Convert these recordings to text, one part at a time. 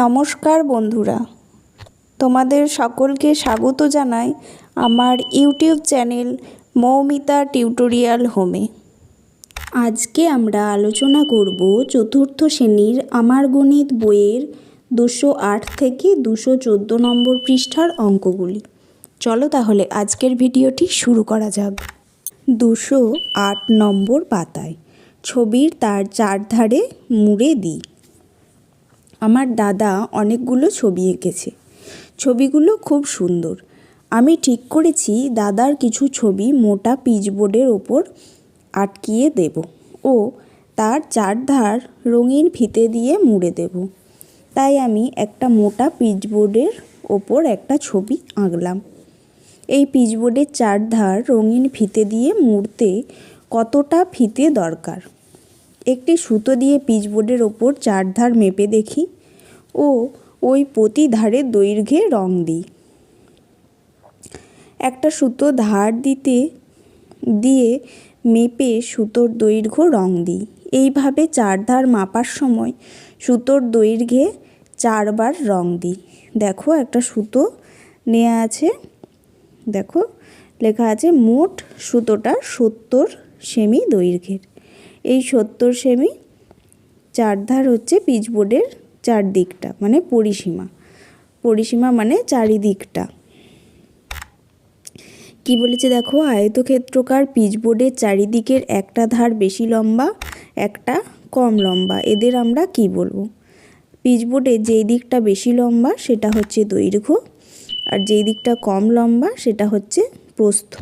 নমস্কার বন্ধুরা, তোমাদের সকলকে স্বাগত জানাই আমার ইউটিউব চ্যানেল মৌমিতা টিউটোরিয়াল হোমে। আজকে আমরা আলোচনা করব চতুর্থ শ্রেণীর আমার গণিত বইয়ের 208 থেকে 214 নম্বর পৃষ্ঠার অঙ্কগুলি। চলো তাহলে আজকের ভিডিওটি শুরু করা যাক। 208 নম্বর পাতায় ছবির তার চারধারে মুড়ে দিই। আমার দাদা অনেকগুলো ছবি এঁকেছে। ছবিগুলো খুব সুন্দর। আমি ঠিক করেছি দাদার কিছু ছবি মোটা পিচবোর্ডের ওপর আটকিয়ে দেব ও তার চারধার রঙিন ফিতে দিয়ে মুড়ে দেব। তাই আমি একটা মোটা পিচবোর্ডের ওপর একটা ছবি আঁকলাম। এই পিচবোর্ডের চারধার রঙিন ফিতে দিয়ে মুড়তে কতটা ফিতে দরকার? একটি সুতো দিয়ে পিচবোর্ডের ওপর চারধার মেপে দেখি ও ওই প্রতি ধারের দৈর্ঘ্যে রং দিই। একটা সুতো ধার দিয়ে মেপে সুতোর দৈর্ঘ্য রং দিই। এইভাবে চারধার মাপার সময় সুতোর দৈর্ঘ্যে 4 বার রং দিই। দেখো একটা সুতো নেওয়া আছে, দেখো লেখা আছে মোট সুতোটা 70 সেমি দৈর্ঘ্যের। এই 70 সেমি চারধার হচ্ছে পিচবোর্ডের চারদিকটা, মানে পরিসীমা মানে চারিদিকটা। কি বলেছে দেখো, আয়তক্ষেত্রাকার পিচবোর্ডের চারিদিকের একটা ধার বেশি লম্বা, একটা কম লম্বা। এদের আমরা কি বলবো? পিচবোর্ডের যেই দিকটা বেশি লম্বা সেটা হচ্ছে দৈর্ঘ্য, আর যেই দিকটা কম লম্বা সেটা হচ্ছে প্রস্থ।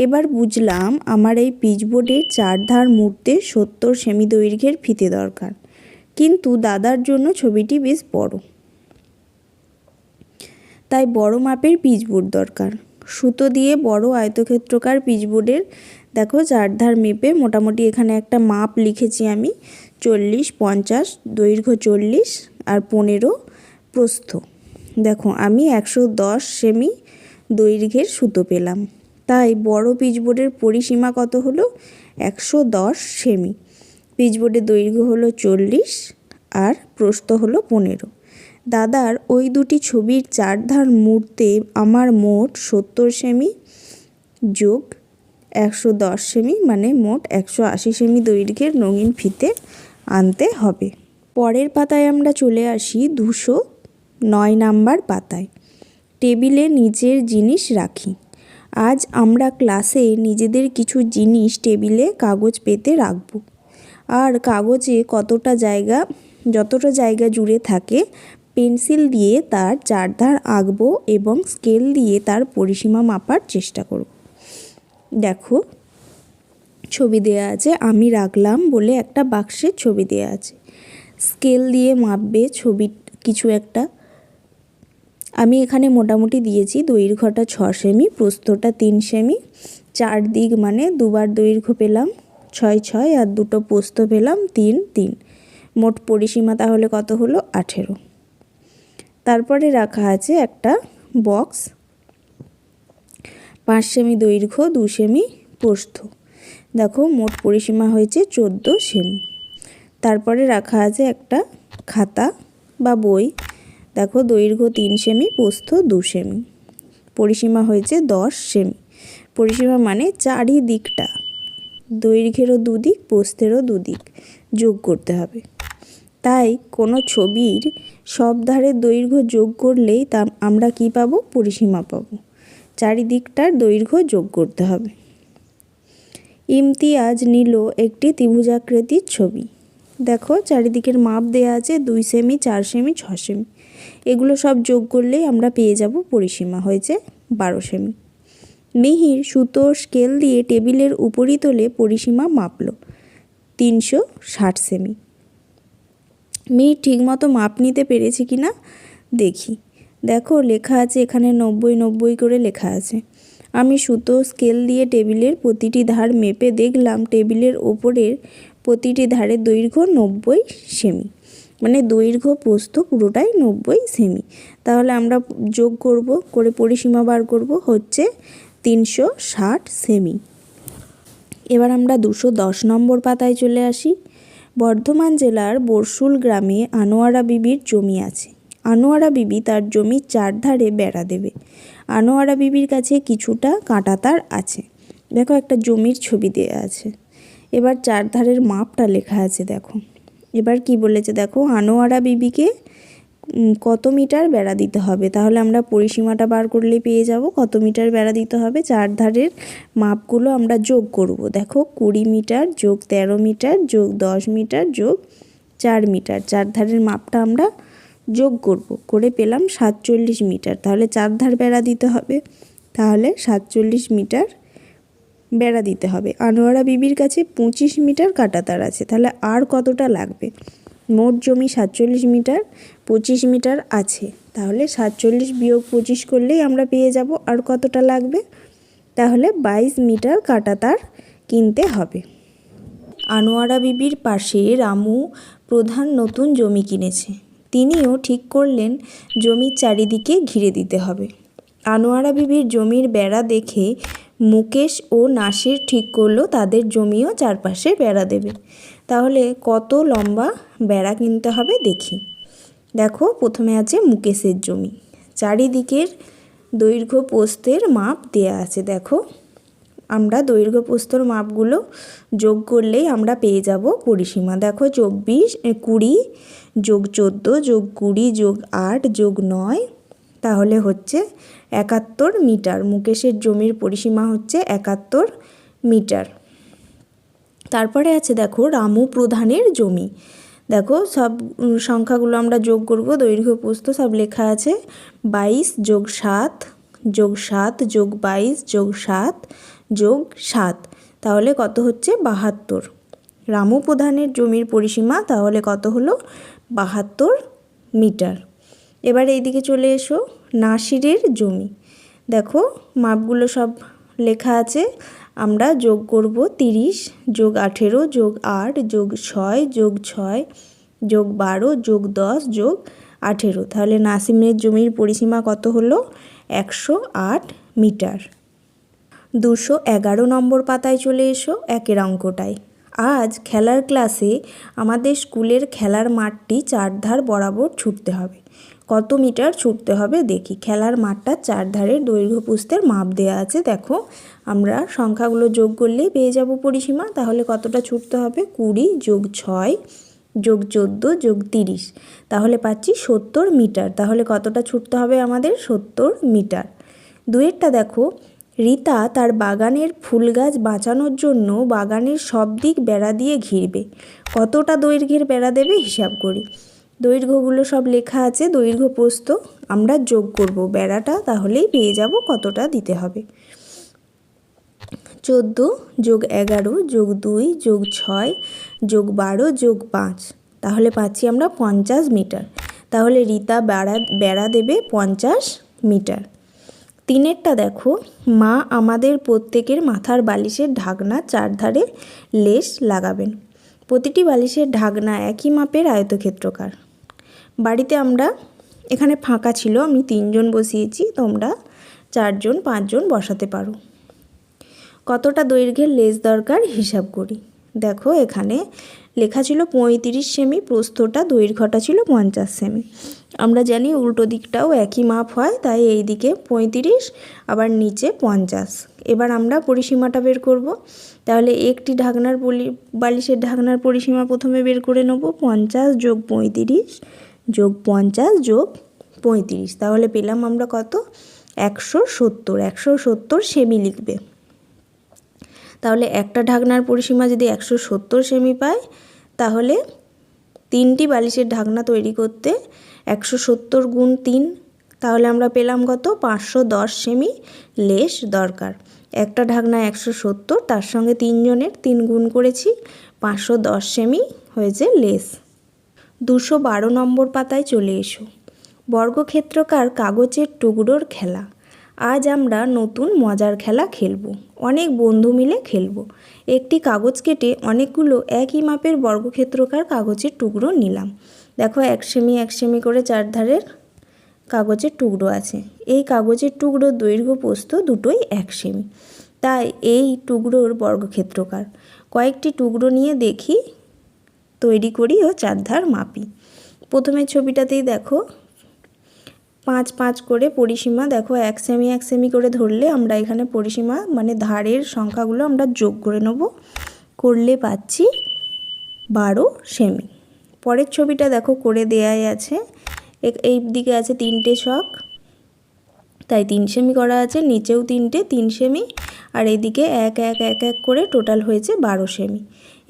এবার বুঝলাম আমার এই পিচবোর্ডের চারধার মুড়তে 70 সেমি দৈর্ঘ্যের ফিতে দরকার, কিন্তু দাদার জন্য ছবিটি বেশ বড়, তাই বড় মাপের পিচবোর্ড দরকার। সুতো দিয়ে বড় আয়তক্ষেত্রাকার পিচবোর্ডের দেখো চারধার মেপে মোটামুটি এখানে একটা মাপ লিখেছি আমি, 40, 50, দৈর্ঘ্য 40 আর 15 প্রস্থ। দেখো আমি 110 সেমি দৈর্ঘ্যের সুতো পেলাম। তাই বড় পিচবোর্ডের পরিসীমা কত হলো? 110 সেমি। পিচবোর্ডের দৈর্ঘ্য হলো 40 আর প্রস্থ হলো 15। দাদার ওই দুটি ছবির চারধার মুড়তে আমার মোট 70 সেমি যোগ 110 সেমি মানে মোট 180 সেমি দৈর্ঘ্যের রঙিন ফিতে আনতে হবে। পরের পাতায় আমরা চলে আসি 209 নাম্বার পাতায়। টেবিলে নিচের জিনিস রাখি। আজ আমরা ক্লাসে নিজেদের কিছু জিনিস টেবিলে কাগজ পেতে রাখব, আর কাগজে যতটা জায়গা জুড়ে থাকে পেন্সিল দিয়ে তার চারধার আঁকবো এবং স্কেল দিয়ে তার পরিসীমা মাপার চেষ্টা করব। দেখো ছবি দেয়া আছে, আমি রাখলাম বলে একটা বাক্সের ছবি দেয়া আছে। স্কেল দিয়ে মাপবে ছবি কিছু একটা। আমি এখানে মোটামুটি দিয়েছি দৈর্ঘ্যটা 6 সেমি, প্রস্থটা 3 সেমি, চারদিক মানে দুবার দৈর্ঘ্য পেলাম 6 6 আর দুটো প্রস্থ পেলাম 3 3। মোট পরিসীমা তাহলে কত হলো? 18। তারপরে রাখা আছে একটা বক্স, 5 সেমি দৈর্ঘ্য, 2 সেমি প্রস্থ। দেখো মোট পরিসীমা হয়েছে 14 সেমি। তারপরে রাখা আছে একটা খাতা বা বই, দেখো দৈর্ঘ্য 3 সেমি, প্রস্থ 2 সেমি, পরিসীমা হয়েছে 10 সেমি। পরিসীমা মানে চারিদিকটা, দৈর্ঘ্যেরও দুদিক প্রস্থেরও দুদিক যোগ করতে হবে। তাই কোনো ছবির সব ধারের দৈর্ঘ্য যোগ করলেই আমরা কি পাবো? পরিসীমা পাবো। চারিদিকটার দৈর্ঘ্য যোগ করতে হবে। ইমতিয়াজ নিল একটি ত্রিভুজাকৃতির ছবি। দেখো চারিদিকের মাপ দেয়া আছে 2 সেমি, 4 সেমি, 6 সেমি। এগুলো সব যোগ করলেই আমরা পেয়ে যাব পরিসীমা হয়েছে 12 সেমি। মিহির সুতো স্কেল দিয়ে টেবিলের উপরিতলে পরিসীমা মাপলো 360 সেমি। মিহির ঠিকমতো মাপ নিতে পেরেছে কিনা দেখি। দেখো লেখা আছে এখানে 90 90 করে লেখা আছে। আমি সুতো স্কেল দিয়ে টেবিলের প্রতিটি ধার মেপে দেখলাম টেবিলের ওপরের প্রতিটি ধারের দৈর্ঘ্য 90 সেমি, মানে দৈর্ঘ্য প্রস্থ পুরোটাই 90 সেমি। তাহলে আমরা যোগ করে পরিসীমা বার করব, হচ্ছে 360 সেমি। এবার আমরা 210 নম্বর পাতায় চলে আসি। বর্ধমান জেলার বরশুল গ্রামে আনোয়ারা বিবির জমি আছে। আনোয়ারা বিবি তার জমির চারধারে বেড়া দেবে। আনোয়ারা বিবির কাছে কিছুটা কাঁটাতার আছে। দেখো একটা জমির ছবি দেওয়া আছে। এবার চারধারের মাপটা লেখা আছে দেখো। এবার কি বলেছে দেখো, আনোয়ারা বিবিকে কত মিটার বেড়া দিতে হবে। তাহলে আমরা পরিসীমাটা বার করলেই পেয়ে যাব কত মিটার বেড়া দিতে হবে। চারধারের মাপগুলো আমরা যোগ করব। দেখো 20 মিটার যোগ 13 মিটার যোগ 10 মিটার যোগ 4 মিটার। চারধারের মাপটা আমরা যোগ করব, করে পেলাম 47 মিটার। তাহলে চারধার বেড়া দিতে হবে, তাহলে 47 মিটার বেড়া দিতে হবে। আনোয়ারা বিবির কাছে 25 মিটার কাঁটাতার আছে। তাহলে আর কতটা লাগবে? মোট জমি 47 মিটার, 25 মিটার আছে। তাহলে 47 বিয়োগ 25 করলেই আমরা পেয়ে যাব আর কতটা লাগবে। তাহলে 22 মিটার কাঁটাতার কিনতে হবে। আনোয়ারা বিবির পাশে রামু প্রধান নতুন জমি কিনেছে। তিনিও ঠিক করলেন জমির চারিদিকে ঘিরে দিতে হবে। আনোয়ারা বিবির জমির বেড়া দেখে মুকেশ ও নাসির ঠিক করলো তাদের জমিও চারপাশে বেড়া দেবে। তাহলে কত লম্বা বেড়া কিনতে হবে দেখি। দেখো প্রথমে আছে মুকেশের জমি। চারিদিকের দৈর্ঘ্য প্রস্থের মাপ দেয়া আছে। দেখো আমরা দৈর্ঘ্য প্রস্থর মাপগুলো যোগ করলেই আমরা পেয়ে যাব পরিসীমা। দেখো 24 20 যোগ 14 যোগ 20 যোগ 8 যোগ 9, তাহলে হচ্ছে 71 মিটার। মুকেশের জমির পরিসীমা হচ্ছে 71 মিটার। তারপরে আছে দেখো রামু প্রধানের জমি। দেখো সব সংখ্যাগুলো আমরা যোগ করব, দৈর্ঘ্য প্রস্থ সব লেখা আছে। 22 যোগ 7 যোগ 7 যোগ 22 যোগ 7 যোগ 7, তাহলে কত হচ্ছে 72। রামু প্রধানের জমির পরিসীমা তাহলে কত হলো 72 মিটার। এবার এইদিকে চলে এসো নাসিরের জমি। দেখো মাপগুলো সব লেখা আছে। আমরা যোগ করব 30 যোগ 18 যোগ 8 যোগ 6 যোগ 6 যোগ 12 যোগ 10 যোগ 18, তাহলে নাসিমের জমির পরিসীমা কত হলো 108 মিটার। 211 নম্বর পাতায় চলে এসো একের অঙ্কটায়। আজ খেলার ক্লাসে আমাদের স্কুলের খেলার মাঠটি চারধার বরাবর ছুটতে হবে। কত মিটার ছুটতে হবে দেখি। খেলার মাঠটা চারধারের দৈর্ঘ্য প্রস্থের মাপ দেওয়া আছে। দেখো আমরা সংখ্যাগুলো যোগ করলেই পেয়ে যাব পরিসীমা। তাহলে কতটা ছুটতে হবে? 20 যোগ 6 যোগ 14 যোগ 30, তাহলে পাচ্ছি 70 মিটার। তাহলে কতটা ছুটতে হবে আমাদের? 70 মিটার। দুয়েরটা দেখো, রীতা তার বাগানের ফুল গাছ বাঁচানোর জন্য বাগানের সব দিক বেড়া দিয়ে ঘিরবে। কতটা দৈর্ঘ্যের বেড়া দেবে হিসাব করি। দৈর্ঘ্যগুলো সব লেখা আছে, দৈর্ঘ্য প্রস্থ আমরা যোগ করব বেড়াটা, তাহলেই পেয়ে যাব কতটা দিতে হবে। 14 যোগ 11 যোগ 2 যোগ 6 যোগ 12 যোগ 5, তাহলে পাচ্ছি আমরা 50 মিটার। তাহলে রীতা বেড়া দেবে 50 মিটার। তিনেরটা দেখো, মা আমাদের প্রত্যেকের মাথার বালিশের ঢাকনা চারধারে লেস লাগাবেন। প্রতিটি বালিশের ঢাকনা একই মাপের আয়তক্ষেত্রাকার। বাড়িতে আমরা এখানে ফাঁকা ছিল, আমি 3 জন বসিয়েছি, তোমরা 4 জন 5 জন বসাতে পারো। কতটা দৈর্ঘ্যের লেস দরকার হিসাব করি। দেখো এখানে লেখা ছিল 35 সেমি, প্রস্থটা দৈর্ঘ্যটা ছিল 50 সেমি। আমরা জানি উল্টো দিকটাও একই মাপ হয়, তাই এই দিকে 35 আবার নিচে 50। এবার আমরা পরিসীমাটা বের করব। তাহলে একটি বালিশের ঢাকনার পরিসীমা প্রথমে বের করে নেব। 50 যোগ 35 যোগ 50 যোগ 35, তাহলে পেলাম আমরা কত? 170। 170 সেমি লিখবে। তাহলে একটা ঢাকনার পরিসীমা যদি 170 সেমি পায়, তাহলে 3টি বালিশের ঢাকনা তৈরি করতে 170 গুণ 3, তাহলে আমরা পেলাম কত? 510 সেমি লেস দরকার। একটা ঢাকনা 170, তার সঙ্গে 3 জনের 3 গুণ করেছি, 510 সেমি হয়েছে লেস। 212 নম্বর পাতায় চলে এসো। বর্গক্ষেত্রাকার কাগজের টুকরোর খেলা। আজ আমরা নতুন মজার খেলা খেলব। অনেক বন্ধু মিলে খেলব। একটি কাগজ কেটে অনেকগুলো একই মাপের বর্গক্ষেত্রাকার কাগজের টুকরো নিলাম। দেখো 1 সেমি 1 সেমি করে চারধারের কাগজের টুকরো আছে। এই কাগজের টুকরোর দৈর্ঘ্য প্রস্থ দুটোই 1 সেমি, তাই এই টুকরোর বর্গক্ষেত্রাকার। কয়েকটি টুকরো নিয়ে দেখি তৈরি করি ও চারধার মাপি। প্রথমের ছবিটাতেই দেখো 5 5 করে পরিসীমা, দেখো 1 সেমি 1 সেমি করে ধরলে আমরা এখানে পরিসীমা মানে ধারের সংখ্যাগুলো আমরা যোগ করে নেব, করলে পাচ্ছি 12 সেমি। পরের ছবিটা দেখো করে দেয়াই আছে, এই দিকে আছে 3টে ছক, তাই 3 সেমি করা আছে, নিচেও 3টে 3 সেমি, আর এইদিকে 1 1 1 1 করে টোটাল হয়েছে 12 সেমি।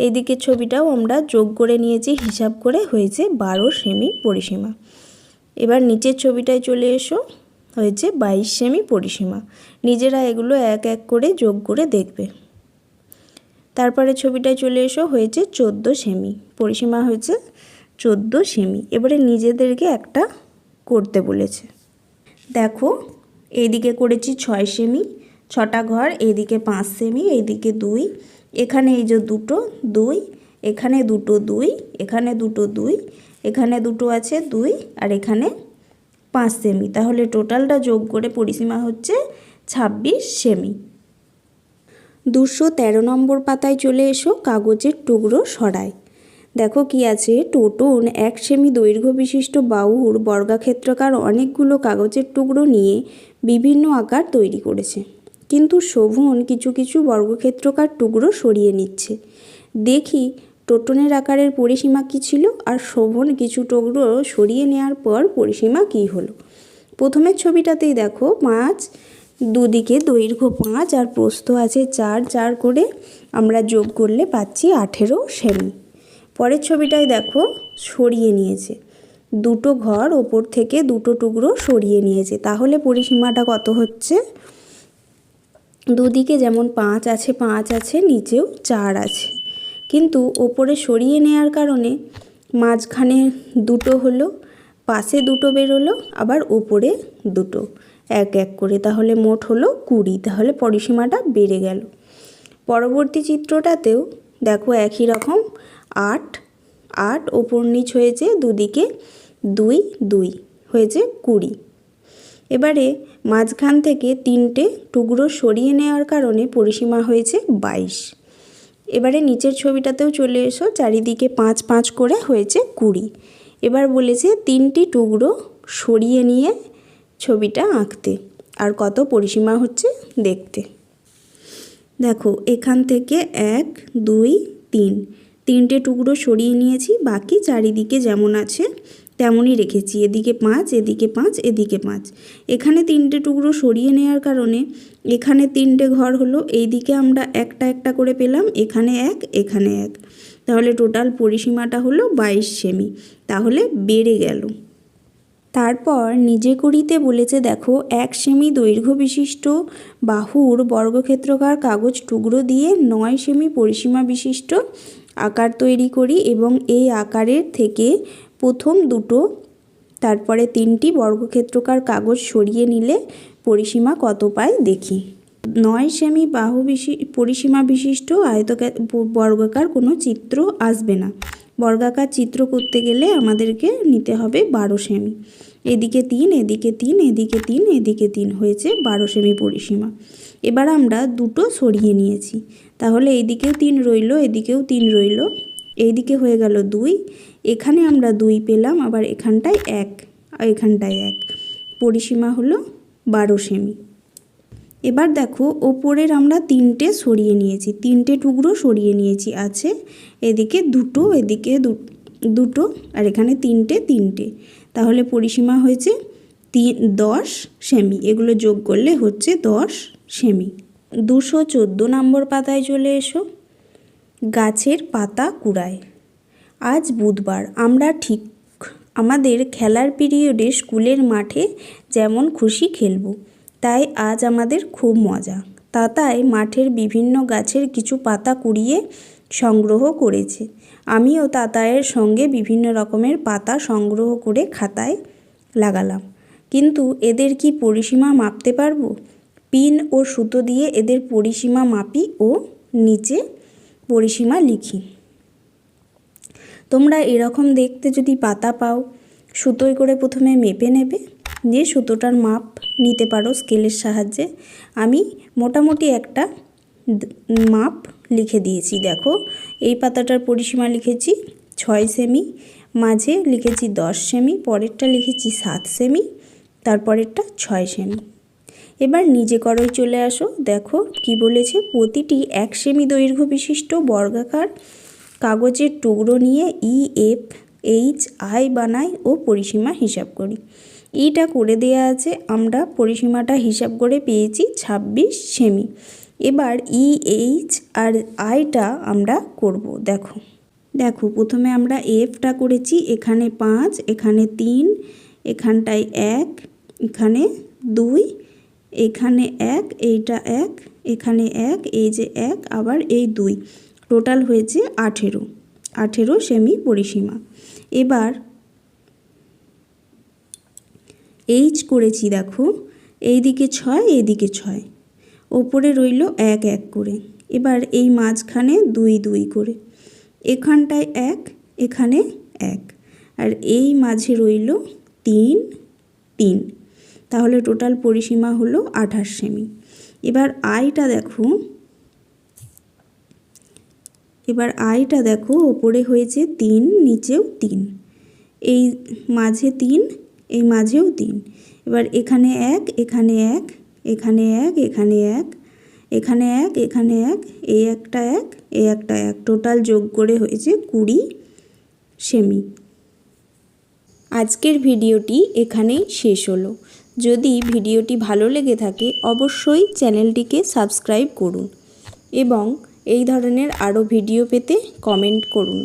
এইদিকের ছবিটাও আমরা যোগ করে নিয়েছি, হিসাব করে হয়েছে 12 সেমি পরিসীমা। এবার নিচের ছবিটায় চলে এসো, হয়েছে 22 সেমি পরিসীমা। নিজেরা এগুলো 1 1 করে যোগ করে দেখবে। তারপরে ছবিটায় চলে এসো, হয়েছে 14 সেমি পরিসীমা, হয়েছে 14 সেমি। এবারে নিজেদেরকে একটা করতে বলেছে। দেখো এইদিকে করেছি 6 সেমি, 6টা ঘর, এইদিকে 5 সেমি, এইদিকে 2, এখানে এই যে দুটো 2, এখানে দুটো 2, এখানে দুটো 2, এখানে দুটো আছে 2, আর এখানে 5 সেমি। তাহলে টোটালটা যোগ করে পরিসীমা হচ্ছে 26 সেমি। 213 নম্বর পাতায় চলে এসো, কাগজের টুকরো সরাই। দেখো কি আছে, টোটন 1 সেমি দৈর্ঘ্য বিশিষ্ট বাহুর বর্গাক্ষেত্রাকার অনেকগুলো কাগজের টুকরো নিয়ে বিভিন্ন আকার তৈরি করেছে, কিন্তু শোভন কিছু কিছু বর্গক্ষেত্রাকার টুকরো সরিয়ে নিচ্ছে। দেখি টোটনের আকারের পরিসীমা কী ছিল, আর শোভন কিছু টুকরো সরিয়ে নেওয়ার পর পরিসীমা কী হলো। প্রথমের ছবিটাতেই দেখো 5, দুদিকে দৈর্ঘ্য 5 আর প্রস্থ আছে 4 4 করে, আমরা যোগ করলে পাচ্ছি 18 সেমি। পরের ছবিটায় দেখো সরিয়ে নিয়েছে, দুটো ঘর ওপর থেকে দুটো টুকরো সরিয়ে নিয়েছে, তাহলে পরিসীমাটা কত হচ্ছে, দুদিকে যেমন 5 আছে 5 আছে, নিচেও 4 আছে, কিন্তু ওপরে সরিয়ে নেওয়ার কারণে মাঝখানে দুটো হলো, পাশে দুটো বেরোলো, আবার ওপরে দুটো 1 1 করে, তাহলে মোট হলো 20। তাহলে পরিসীমাটা বেড়ে গেল। পরবর্তী চিত্রটাতেও দেখো একই রকম 8 8 ওপর নিচ হয়েছে, দুদিকে 2 2 হয়েছে 20। এবারে মাঝখান থেকে 3টে টুকরো সরিয়ে নেওয়ার কারণে পরিসীমা হয়েছে 22। এবারে নিচের ছবিটাতেও চলে এসো, চারিদিকে 5 5 করে হয়েছে 20। এবার বলেছে 3টি টুকরো সরিয়ে নিয়ে ছবিটা আঁকতে, আর কত পরিসীমা হচ্ছে দেখতে। দেখো এখান থেকে 1 2 3, 3টে টুকরো সরিয়ে নিয়েছি, বাকি চারিদিকে যেমন আছে তেমনই রেখেছি, এদিকে 5 এদিকে 5 এদিকে 5। এখানে 3টে টুকরো সরিয়ে নেওয়ার কারণে এখানে 3টে ঘর হলো, এইদিকে আমরা একটা একটা করে পেলাম, এখানে 1 এখানে 1, তাহলে টোটাল পরিসীমাটা হলো 22 সেমি, তাহলে বেড়ে গেল। তারপর নিজে করিতে বলেছে, দেখো 1 সেমি দৈর্ঘ্য বিশিষ্ট বাহুর বর্গক্ষেত্রাকার কাগজ টুকরো দিয়ে 9 সেমি পরিসীমা বিশিষ্ট আকার তৈরি করি, এবং এই আকারের থেকে প্রথম দুটো তারপরে 3টি বর্গক্ষেত্রাকার কাগজ সরিয়ে নিলে পরিসীমা কত পাই দেখি। 9 সেমি বাহু পরিসীমা বিশিষ্ট বর্গাকার কোনো চিত্র আসবে না। বর্গাকার চিত্র করতে গেলে আমাদেরকে নিতে হবে 12 সেমি। এদিকে 3 এদিকে 3 এদিকে 3 এদিকে 3 হয়েছে 12 সেমি পরিসীমা। এবার আমরা দুটো সরিয়ে নিয়েছি, তাহলে এইদিকেও 3 রইল, এদিকেও 3 রইল, এইদিকে হয়ে গেল 2, এখানে আমরা 2 পেলাম, আবার এখানটায় 1 আর এখানটায় 1, পরিসীমা হলো 12 সেমি। এবার দেখো ওপরের আমরা 3টে সরিয়ে নিয়েছি, 3টে টুকরো সরিয়ে নিয়েছি, আছে এদিকে দুটো এদিকে দুটো, আর এখানে 3টে 3টে, তাহলে পরিসীমা হয়েছে 10 সেমি। এগুলো যোগ করলে হচ্ছে 10 সেমি। 214 নম্বর পাতায় চলে এসো, গাছের পাতা কুড়ায়। আজ বুধবার, আমরা ঠিক আমাদের খেলার পিরিয়ডে স্কুলের মাঠে যেমন খুশি খেলব, তাই আজ আমাদের খুব মজা। তাতাই মাঠের বিভিন্ন গাছের কিছু পাতা কুড়িয়ে সংগ্রহ করেছে। আমিও তাতায়ের সঙ্গে বিভিন্ন রকমের পাতা সংগ্রহ করে খাতায় লাগালাম, কিন্তু এদের কি পরিসীমা মাপতে পারবো? পিন ও সুতো দিয়ে এদের পরিসীমা মাপি ও নিচে পরিসীমা লিখি। তোমরা এরকম দেখতে যদি পাতা পাও, সুতোয় করে প্রথমে মেপে নেবে, দিয়ে সুতোটার মাপ নিতে পারো স্কেলের সাহায্যে। আমি মোটামুটি একটা মাপ লিখে দিয়েছি। দেখো এই পাতাটার পরিসীমা লিখেছি 6 সেমি, মাঝে লিখেছি 10 সেমি, পরেরটা লিখেছি 7 সেমি, তারপরেরটা 6 সেমি। এবার নিজে করোয় চলে আসো। দেখো কি বলেছে, প্রতিটি 1 সেমি দৈর্ঘ্য বিশিষ্ট বর্গাকার কাগজের টুকরো নিয়ে EFHI বানাই ও পরিসীমা হিসাব করি। ইটা করে দেয়া আছে, আমরা পরিসীমাটা হিসাব করে পেয়েছি 26 সেমি। এবার EH আর আইটা আমরা করব। দেখো প্রথমে আমরা এফটা করেছি, এখানে 5, এখানে 3, এখানটায় 1, এখানে 2, এখানে 1, এইটা 1, এখানে 1, এই যে 1, আবার এই 2, টোটাল হয়েছে 18 সেমি পরিসীমা। এবার এইচ করেছি, দেখো এইদিকে 6, এইদিকে 6, ওপরে রইল 1 1 করে। এবার এই মাঝখানে 2 2 করে, এখানটায় 1, এখানে 1, আর এই মাঝে রইল 3 3, তাহলে টোটাল পরিসীমা হলো 28 সেমি। এবার আইটা দেখো ওপরে হয়েছে 3, নিচেও 3, এই মাঝে 3, এই মাঝেও 3। এবার এখানে 1, এখানে 1, এখানে 1, এখানে 1, এখানে 1, এখানে 1, এই একটা 1, এই একটা 1, টোটাল যোগ করে হয়েছে 20 সেমি। আজকের ভিডিওটি এখানেই শেষ হলো। যদি ভিডিওটি ভালো লেগে থাকে অবশ্যই চ্যানেলটিকে সাবস্ক্রাইব করুন এবং এই ধরনের আরও ভিডিও পেতে কমেন্ট করুন।